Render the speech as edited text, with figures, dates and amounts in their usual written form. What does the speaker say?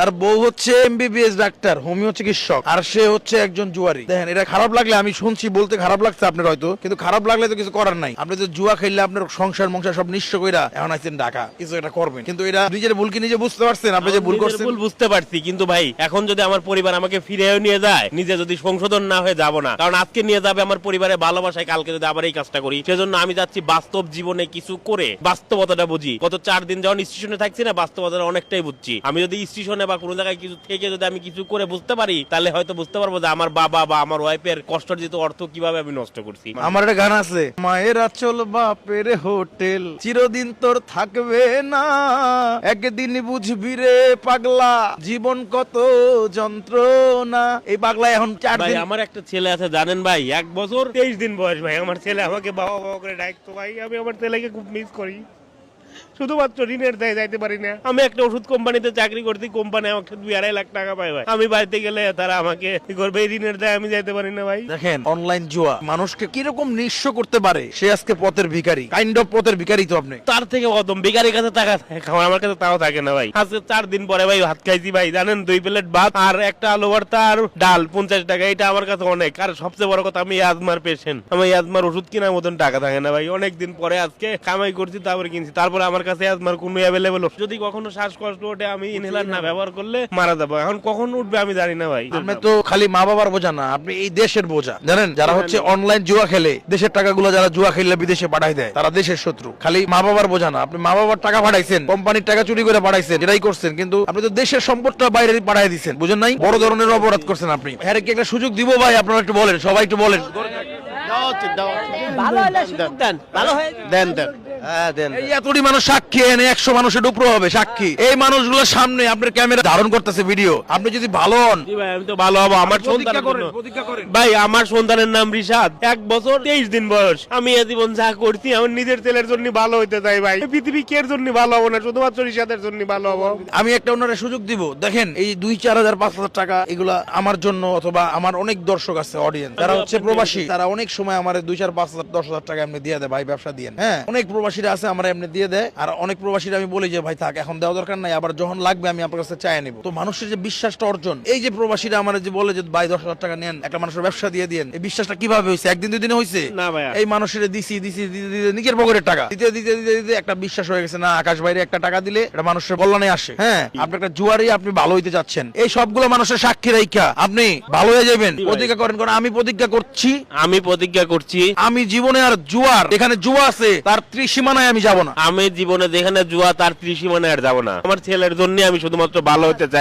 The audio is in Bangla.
তার বউ হচ্ছে এমবিবিএস ডাক্তার, হোমিও চিকিৎসক, আর সে হচ্ছে একজন জুয়ারি। দেখেন, এটা খারাপ লাগলে, আমি শুনছি বলতে খারাপ লাগছে আপনার হয়তো, কিন্তু খারাপ লাগলে তো কিছু করার নাই। আপনি তো জুয়া খেললে আপনার সংসার সব নিঃস্ব কইরা এখন আইছেন ঢাকা, কিছু এটা করবেন, কিন্তু এটা নিজের ভুল কি নিজে বুঝতে পারছেন? আপনি যে ভুল করছেন, ভুল বুঝতে পারছি, কিন্তু ভাই এখন যদি আমার পরিবার আমাকে ফিরেও নিয়ে যায়, নিজে যদি সংশোধন না হয়ে যাব না, কারণ আজকে নিয়ে যাবে আমার পরিবারের ভালোবাসায়, কালকে যদি আবার এই কাজটা করি, সেজন্য আমি যাচ্ছি বাস্তব জীবনে কিছু করে বাস্তবতাটা বুঝি। গত 4 দিন যখন স্টেশনে থাকছি না, বাস্তবতাটা অনেকটাই বুঝছি। আমি যদি স্টেশনে বা কোনো জায়গায় কিছু থেকে যদি আমি কিছু করে বুঝতে পারি, তাহলে হয়তো বুঝতে পারবো যে আমার বাবা বা আমার ওয়াইফের কষ্টের যেহেতু অর্থ কিভাবে আমি নষ্ট করছি। আমার একটা গান আছে, মায়ের আঁচল বাপের হোটেল, চিরদিন তোর থাকবে না, একদিন বুঝবি রে পাগলা, জীবন কত যন্ত্রণা। এই পাগলা এখন 4 ভাই দিন। আমার একটা ছেলে আছে জানেন ভাই, 1 বছর 23 দিন বয়স। ভাই আমার ছেলে আমাকে বাবা বাবা করে ডাকতো। ভাই আমি আমার ছেলেকে খুব মিস করি, শুধুমাত্র ঋণের দায় যাইতে পারি না। আমি একটা ওষুধ কোম্পানিতে চাকরি করছি, কোম্পানি আমাকে 2-2.5 লাখ টাকা পায়। ভাই আমি বাড়িতে গেলে তারা আমাকে কি করবে, এই ঋণের দায় আমি যাইতে পারি না। ভাই দেখেন, অনলাইন জুয়া মানুষকে কিরকম নিঃস্ব করতে পারে। সে আজকে পথের ভিখারি, কাইন্ড অফ পথের ভিখারি তো আপনি। তার থেকে অদম বেকারের কাছে টাকা থাকে, আমার কাছে তাও থাকে না। ভাই আজকে 4 দিন পরে ভাই ভাত খাইছি ভাই, জানেন 2 প্লেট ভাত আর একটা আলু ভর্তা আর ডাল, 50 টাকা। এটা আমার কাছে অনেক। আর সবচেয়ে বড় কথা, আমি আজমার পেশেন্ট, আমি আজমার ওষুধ কেনার মতন টাকা থাকে না। ভাই অনেক দিন পরে আজকে কামাই করছি, তারপরে কিনছি। তারপরে আমার কাছে আজমার কোনো অ্যাভেলেবল, যদি কখনো শ্বাসকষ্ট ওঠে, আমি ইনহেলার না ব্যবহার করলে মারা যাবো। এখন কখন উঠবে আমি জানি না। ভাই আপনি তো খালি মা বাবার বোঝা না, আপনি এই দেশের বোঝা। জানেন, যারা হচ্ছে অনলাইন জুয়া খেলে, দেশের টাকাগুলো যারা জুয়া খেললে বিদেশে পাঠাই দেয়, তারা দেশের শত্রু। খালি মা বাবার বোঝা না, আপনি মা বাবার টাকা পাঠাইছেন, কোম্পানির টাকা চুরি করে পাঠাইছেন, এটাই করছেন, কিন্তু আপনি তো দেশের সম্পদটা বাইরে পাঠাই দিচ্ছেন। বুঝেন নাই? বড় ধরনের অপরাধ করছেন আপনি। হ্যাঁ, কি একটা সুযোগ দিব ভাই? আপনারা একটু বলেন, সবাই একটু বলেন। ভালো হলে সুযোগ দেন, ভালো হয় দেন দেন। এই এতটি মানুষ সাক্ষী, এনে 100 মানুষের উপরে হবে সাক্ষী। এই মানুষগুলোর সামনে আপনার ক্যামেরা ধারণ করতেছে ভিডিও। আপনি যদি ভালো হন, জি ভাই আমি তো ভালো হবো। আমার সন্তানের জন্য ভাই, আমার সন্তানের নাম রিশাদ, 1 বছর 23 দিন বয়স। আমি এ জীবন যা করছি, আমার নিজের ছেলের জন্য ভালো হইতে চাই। ভাই পৃথিবী কের জন্য ভালো হবো না, শুধুমাত্র রিশাদের জন্য ভালো হবো। আমি একটা ওনারা সুযোগ দিব। দেখেন, এই 2-4 হাজার 5 হাজার টাকা এগুলা আমার জন্য, অথবা আমার অনেক দর্শক আছে, অডিয়েন্স যারা হচ্ছে প্রবাসী, তারা অনেক সময় আমার 2-4-5 হাজার 10 হাজার টাকা এমনি দিয়ে দেয়, ভাই ব্যবসা দিয়ে। হ্যাঁ, অনেক প্রবাসীরা আছে আমার এমনি দিয়ে দেয়, আর অনেক প্রবাসীরা আমি বলি যে ভাই থাক, এখন দেওয়া দরকার নাই, আবার যখন লাগবে আমি আপনার কাছে চাই নিব। তো মানুষের যে বিশ্বাসটা অর্জন, এই যে প্রবাসীরা আমার যে বলে যে ভাই 10 হাজার টাকা নেন, একটা মানুষের ব্যবসা দিয়ে দেন, এই বিশ্বাসটা কিভাবে হয়েছে? 1 দিন 2 দিনে হয়েছে না ভাই, এই মানুষের দিছি নিজের পকেটের টাকা দিতে দিতে দিতে দিতে একটা বিশ্বাস হয়ে গেছে, না আকাশ বাইরে একটা টাকা দিলে এটা মানুষের কল্যাণে আসে। হ্যাঁ, আপনি একটা জুয়ারি, আপনি ভালো হইতে যাচ্ছেন, এই সবগুলো মানুষের সাক্ষী রাইখা আপনি ভালো হয়ে যাবেন। প্রতিজ্ঞা করেন, কারণ আমি প্রতিজ্ঞা করছি, আমি জীবনে আর জুয়ার, এখানে জুয়া আছে তার ত্রিসীমানায় আমি যাব না। আমি জীবনে যেখানে জুয়া তার ত্রিসীমানায় আর যাবো না। আমার ছেলের জন্য আমি শুধুমাত্র ভালো হতে চাই।